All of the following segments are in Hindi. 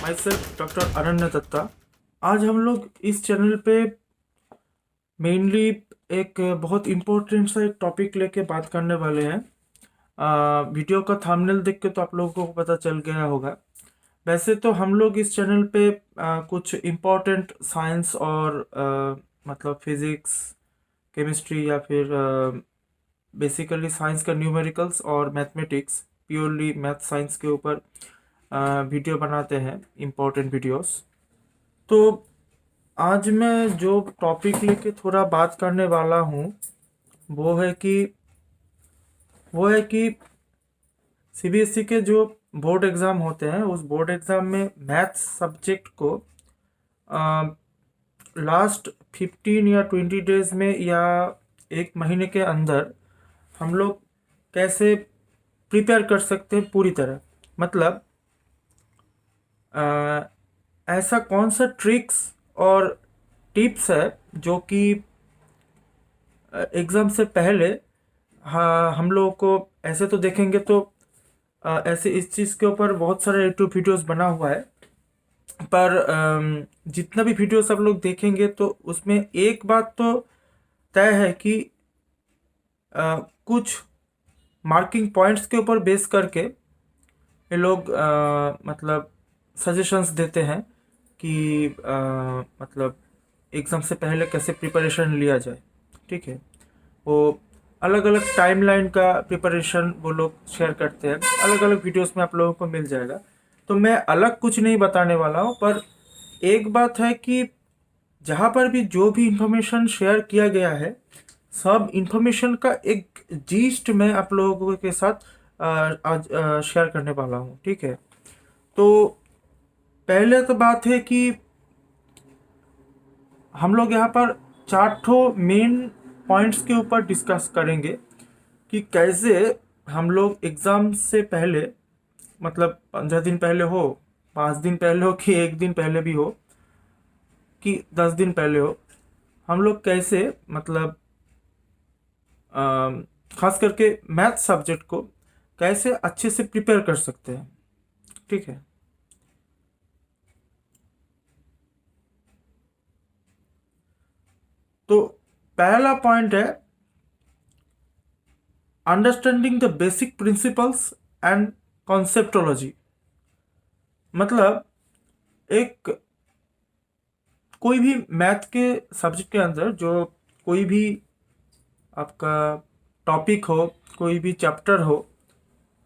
My self doctor Ananya Datta. आज हम लोग इस चैनल पे मेनली एक बहुत इम्पोर्टेंट सा एक टॉपिक लेके बात करने वाले हैं। वीडियो का थंबनेल देख के तो आप लोगों को पता चल गया होगा। वैसे तो हम लोग इस चैनल पे कुछ इम्पोर्टेंट साइंस और मतलब फिजिक्स, केमिस्ट्री या फिर बेसिकली साइंस का न्यूमेरिकल्स और मैथमेटिक्स, प्योरली मैथ साइंस के ऊपर वीडियो बनाते हैं, इम्पोर्टेंट वीडियोस। तो आज मैं जो टॉपिक लेके थोड़ा बात करने वाला हूँ वो है कि सीबीएसई के जो बोर्ड एग्ज़ाम होते हैं उस बोर्ड एग्ज़ाम में मैथ्स सब्जेक्ट को लास्ट 15 या 20 डेज में या एक महीने के अंदर हम लोग कैसे प्रिपेयर कर सकते हैं पूरी तरह। मतलब ऐसा कौन सा ट्रिक्स और टिप्स है जो कि एग्ज़ाम से पहले, हाँ, हम लोगों को ऐसे तो देखेंगे तो ऐसे इस चीज़ के ऊपर बहुत सारे यूट्यूब वीडियोस बना हुआ है, पर जितना भी वीडियोस आप लोग देखेंगे तो उसमें एक बात तो तय है कि कुछ मार्किंग पॉइंट्स के ऊपर बेस करके ये लोग मतलब सजेशंस देते हैं कि मतलब एग्ज़ाम से पहले कैसे प्रिपरेशन लिया जाए। ठीक है, वो अलग अलग टाइमलाइन का प्रिपरेशन वो लोग शेयर करते हैं, अलग अलग वीडियोस में आप लोगों को मिल जाएगा। तो मैं अलग कुछ नहीं बताने वाला हूँ, पर एक बात है कि जहाँ पर भी जो भी इंफॉर्मेशन शेयर किया गया है, सब इंफॉर्मेशन का एक जीस्ट मैं आप लोगों के साथ आज शेयर करने वाला हूँ। ठीक है, तो पहले तो बात है कि हम लोग यहाँ पर 4 मेन पॉइंट्स के ऊपर डिस्कस करेंगे कि कैसे हम लोग एग्ज़ाम से पहले, मतलब 15 दिन पहले हो, 5 दिन पहले हो, कि 1 दिन पहले भी हो, कि 10 दिन पहले हो, हम लोग कैसे मतलब खास करके मैथ सब्जेक्ट को कैसे अच्छे से प्रिपेयर कर सकते हैं। ठीक है, तो पहला पॉइंट है understanding the basic principles and conceptology. मतलब एक कोई भी मैथ के सब्जेक्ट के अंदर जो कोई भी आपका टॉपिक हो, कोई भी चैप्टर हो,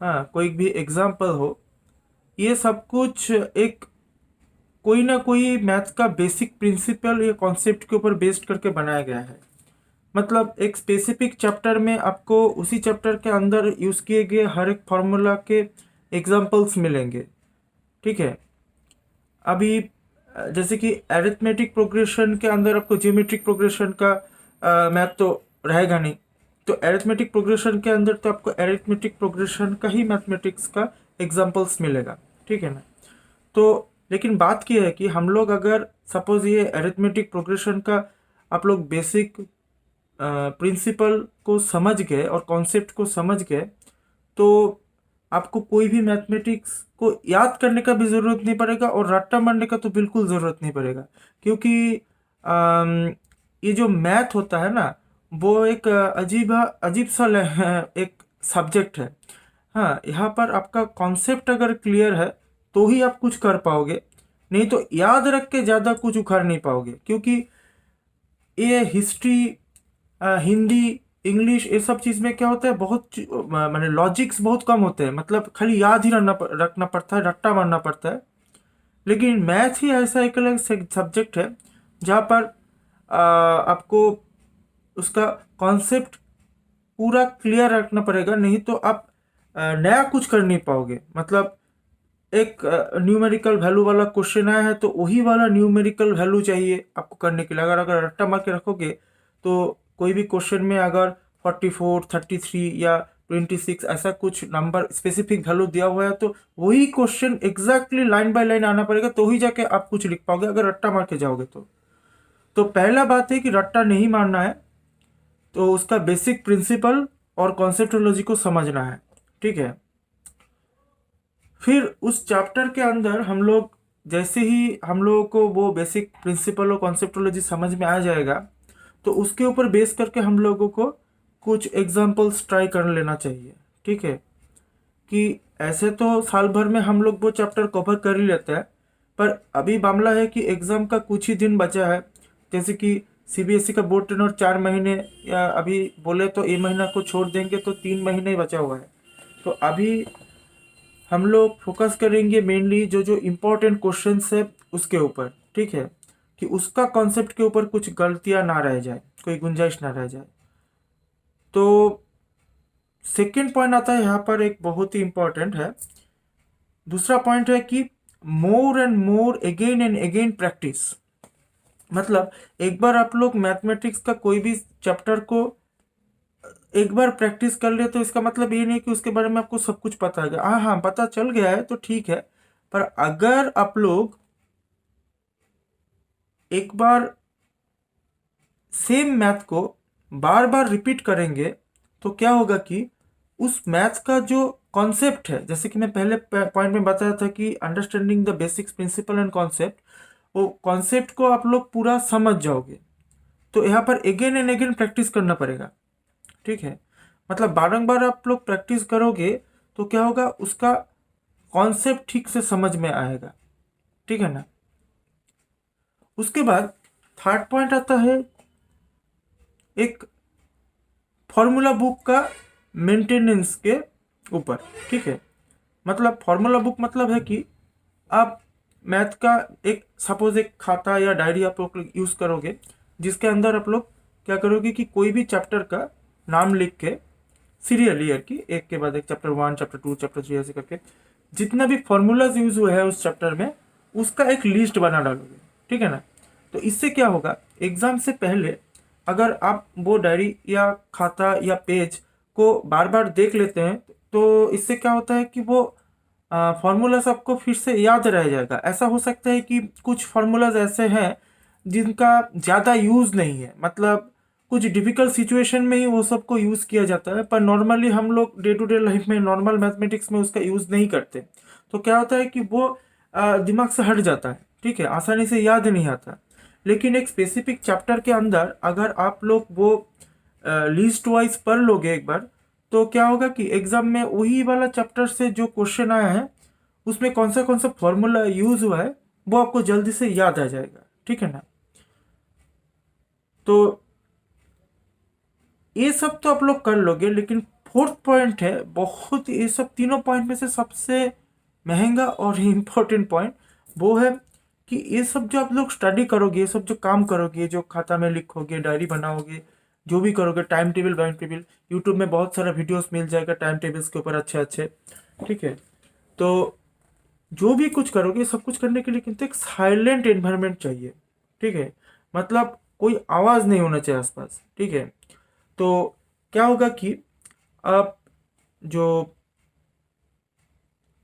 हाँ, कोई भी एग्जाम्पल हो, ये सब कुछ एक कोई ना कोई मैथ का बेसिक प्रिंसिपल या कॉन्सेप्ट के ऊपर बेस्ड करके बनाया गया है। मतलब एक स्पेसिफिक चैप्टर में आपको उसी चैप्टर के अंदर यूज़ किए गए हर एक फार्मूला के एग्जाम्पल्स मिलेंगे। ठीक है, अभी जैसे कि एरिथमेटिक प्रोग्रेशन के अंदर आपको जियोमेट्रिक प्रोग्रेशन का मैथ तो रहेगा नहीं, तो एरिथमेटिक प्रोग्रेशन के अंदर तो आपको एरिथमेटिक प्रोग्रेशन का ही मैथमेटिक्स का एग्जाम्पल्स मिलेगा। ठीक है ना। तो लेकिन बात की है कि हम लोग अगर सपोज ये एरिथमेटिक प्रोग्रेशन का आप लोग बेसिक प्रिंसिपल को समझ गए और कॉन्सेप्ट को समझ गए, तो आपको कोई भी मैथमेटिक्स को याद करने का भी ज़रूरत नहीं पड़ेगा और रट्टा मारने का तो बिल्कुल ज़रूरत नहीं पड़ेगा। क्योंकि ये जो मैथ होता है ना, वो एक अजीब सा एक सब्जेक्ट है। हाँ, यहाँ पर आपका कॉन्सेप्ट अगर क्लियर है तो ही आप कुछ कर पाओगे, नहीं तो याद रख के ज़्यादा कुछ उखाड़ नहीं पाओगे। क्योंकि ये हिस्ट्री, हिंदी, इंग्लिश, ये सब चीज़ में क्या होता है, बहुत माने लॉजिक्स बहुत कम होते हैं। मतलब खाली याद ही रखना पड़ता है, रट्टा मारना पड़ता है। लेकिन मैथ ही ऐसा एक अलग सब्जेक्ट है जहाँ पर आपको उसका कॉन्सेप्ट पूरा क्लियर रखना पड़ेगा, नहीं तो आप नया कुछ कर नहीं पाओगे। मतलब एक न्यूमेरिकल वैल्यू वाला क्वेश्चन आया है तो वही वाला न्यूमेरिकल वैल्यू चाहिए आपको करने के लिए। अगर अगर रट्टा मार के रखोगे तो कोई भी क्वेश्चन में अगर 44, 33 या 26 ऐसा कुछ नंबर स्पेसिफिक वैल्यू दिया हुआ है तो वही question exactly line by line आना पड़ेगा, तो ही जाके आप कुछ लिख पाओगे। अगर रट्टा मार के जाओगे तो पहला बात है कि रट्टा नहीं मारना है, तो उसका बेसिक प्रिंसिपल और कॉन्सेप्टोलॉजी को समझना है। ठीक है, फिर उस चैप्टर के अंदर हम लोग जैसे ही हम लोगों को वो बेसिक प्रिंसिपल और कॉन्सेप्टोलॉजी समझ में आ जाएगा, तो उसके ऊपर बेस करके हम लोगों को कुछ एग्जाम्पल्स ट्राई कर लेना चाहिए। ठीक है, कि ऐसे तो साल भर में हम लोग वो चैप्टर कवर कर ही लेते हैं, पर अभी मामला है कि एग्ज़ाम का कुछ ही दिन बचा है। जैसे कि सीबीएसई का बोर्ड टेनर 4 महीने, या अभी बोले तो ये महीना को छोड़ देंगे तो 3 महीने ही बचा हुआ है। तो अभी हम लोग फोकस करेंगे मेनली जो जो इम्पोर्टेंट क्वेश्चंस है उसके ऊपर। ठीक है, कि उसका कॉन्सेप्ट के ऊपर कुछ गलतियां ना रह जाए, कोई गुंजाइश ना रह जाए। तो सेकेंड पॉइंट आता है यहाँ पर, एक बहुत ही इम्पोर्टेंट है। दूसरा पॉइंट है कि more and more again and again practice. मतलब एक बार आप लोग मैथमेटिक्स का कोई भी चैप्टर को एक बार प्रैक्टिस कर ले तो इसका मतलब ये नहीं कि उसके बारे में आपको सब कुछ पता है। हाँ हाँ, पता चल गया है तो ठीक है, पर अगर आप लोग एक बार सेम मैथ को बार बार रिपीट करेंगे तो क्या होगा कि उस मैथ का जो कॉन्सेप्ट है, जैसे कि मैं पहले पॉइंट में बताया था कि understanding the basics principle and concept, वो कॉन्सेप्ट को आप लोग पूरा समझ जाओगे। तो यहाँ पर अगेन एंड अगेन प्रैक्टिस करना पड़ेगा। ठीक है, मतलब बारंबार आप लोग प्रैक्टिस करोगे तो क्या होगा, उसका कॉन्सेप्ट ठीक से समझ में आएगा। ठीक है ना। उसके बाद थर्ड पॉइंट आता है एक फॉर्मूला बुक का मेंटेनेंस के ऊपर। ठीक है, मतलब फॉर्मूला बुक मतलब है कि आप मैथ का एक सपोज एक खाता या डायरी आप लोग यूज़ करोगे, जिसके अंदर आप लोग क्या करोगे कि कोई भी चैप्टर का नाम लिख के सीरियल ईयर की एक के बाद एक चैप्टर 1 चैप्टर 2 चैप्टर 3 ऐसे करके जितना भी फॉर्मूलाज यूज हुए हैं उस चैप्टर में, उसका एक लिस्ट बना डालोगे। ठीक है ना। तो इससे क्या होगा, एग्जाम से पहले अगर आप वो डायरी या खाता या पेज को बार बार देख लेते हैं तो इससे क्या होता है कि वो फार्मूलाज आपको फिर से याद रह जाएगा। ऐसा हो सकता है कि कुछ फार्मूलाज ऐसे हैं जिनका ज़्यादा यूज़ नहीं है, मतलब कुछ डिफिकल्ट सिचुएशन में ही वो सबको यूज़ किया जाता है, पर नॉर्मली हम लोग डे टू डे लाइफ में नॉर्मल मैथमेटिक्स में उसका यूज़ नहीं करते। तो क्या होता है कि वो दिमाग से हट जाता है। ठीक है, आसानी से याद नहीं आता। लेकिन एक स्पेसिफिक चैप्टर के अंदर अगर आप लोग वो लिस्ट वाइज पढ़ लोगे एक बार, तो क्या होगा कि एग्जाम में वही वाला चैप्टर से जो क्वेश्चन आया है उसमें कौन सा फॉर्मूला यूज हुआ है वो आपको जल्दी से याद आ जाएगा। ठीक है ना। तो ये सब तो आप लोग कर लोगे, लेकिन फोर्थ पॉइंट है बहुत, ये सब तीनों पॉइंट में से सबसे महंगा और इम्पोर्टेंट पॉइंट वो है कि ये सब जो आप लोग स्टडी करोगे, ये सब जो काम करोगे, जो खाता में लिखोगे, डायरी बनाओगे, जो भी करोगे, टाइम टेबल वाइम टेबल, यूट्यूब में बहुत सारा वीडियोस मिल जाएगा टाइम टेबल्स के ऊपर अच्छे अच्छे। ठीक है, तो जो भी कुछ करोगे सब कुछ करने के लिए किंतु एक साइलेंट एनवायरनमेंट चाहिए। ठीक है, मतलब कोई आवाज़ नहीं होना चाहिए आसपास। ठीक है, तो क्या होगा कि आप जो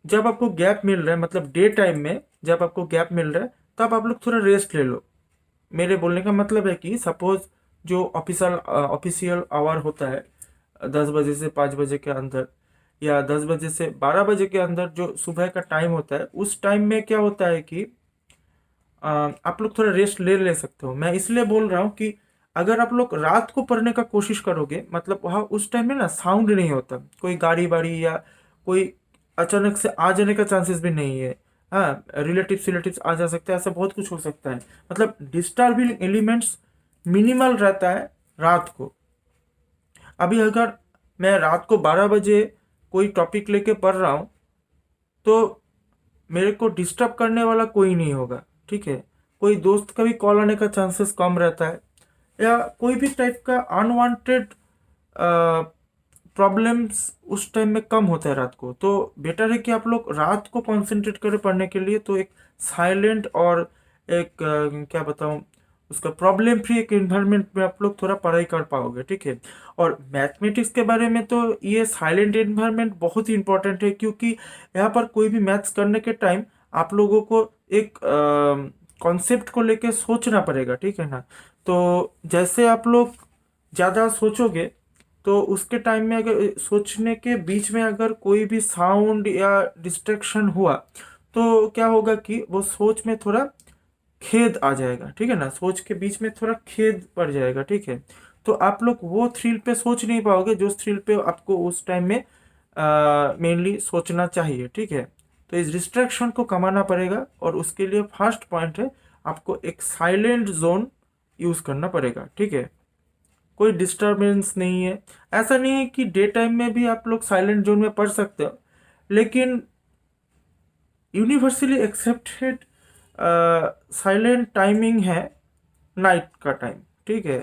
जब आपको गैप मिल रहा है, मतलब डे टाइम में जब आपको गैप मिल रहा है तब आप लोग थोड़ा रेस्ट ले लो। मेरे बोलने का मतलब है कि सपोज जो ऑफिशियल आवर होता है 10 बजे से 5 बजे के अंदर, या 10 बजे से 12 बजे के अंदर जो सुबह का टाइम होता है, उस टाइम में क्या होता है कि आप लोग थोड़ा रेस्ट ले सकते हो। मैं इसलिए बोल रहा हूँ कि अगर आप लोग रात को पढ़ने का कोशिश करोगे, मतलब वहाँ उस टाइम में ना साउंड नहीं होता, कोई गाड़ी वाड़ी या कोई अचानक से आ जाने का चांसेस भी नहीं है। हाँ, रिलेटिव्स आ जा सकते हैं, ऐसा बहुत कुछ हो सकता है। मतलब डिस्टर्बिंग एलिमेंट्स मिनिमल रहता है रात को। अभी अगर मैं रात को 12 बजे कोई टॉपिक लेके पढ़ रहा हूँ तो मेरे को डिस्टर्ब करने वाला कोई नहीं होगा। ठीक है, कोई दोस्त का भी कॉल आने का चांसेस कम रहता है, या कोई भी टाइप का अनवांटेड प्रॉब्लम्स उस टाइम में कम होता है रात को। तो बेटर है कि आप लोग रात को कंसंट्रेट करें पढ़ने के लिए, तो एक साइलेंट और एक क्या बताऊं, उसका प्रॉब्लम फ्री एक इन्वायरमेंट में आप लोग थोड़ा पढ़ाई कर पाओगे। ठीक है, और मैथमेटिक्स के बारे में तो ये साइलेंट इन्वायरमेंट बहुत ही इंपॉर्टेंट है, क्योंकि यहाँ पर कोई भी मैथ्स करने के टाइम आप लोगों को एक कॉन्सेप्ट को लेके सोचना पड़ेगा। ठीक है ना। तो जैसे आप लोग ज़्यादा सोचोगे तो उसके टाइम में अगर सोचने के बीच में अगर कोई भी साउंड या डिस्ट्रैक्शन हुआ तो तो क्या होगा कि वो सोच में थोड़ा खेद आ जाएगा, ठीक है ना, सोच के बीच में थोड़ा खेद पड़ जाएगा, ठीक है। तो आप लोग वो थ्रिल पे सोच नहीं पाओगे जो थ्रिल पे आपको उस टाइम में मेनली सोचना चाहिए, ठीक है। तो इस डिस्ट्रैक्शन को कमाना पड़ेगा, और उसके लिए फर्स्ट पॉइंट है, आपको एक साइलेंट जोन यूज़ करना पड़ेगा, ठीक है। कोई डिस्टरबेंस नहीं है। ऐसा नहीं है कि डे टाइम में भी आप लोग साइलेंट जोन में पढ़ सकते हो, लेकिन यूनिवर्सली एक्सेप्टेड साइलेंट टाइमिंग है नाइट का टाइम, ठीक है।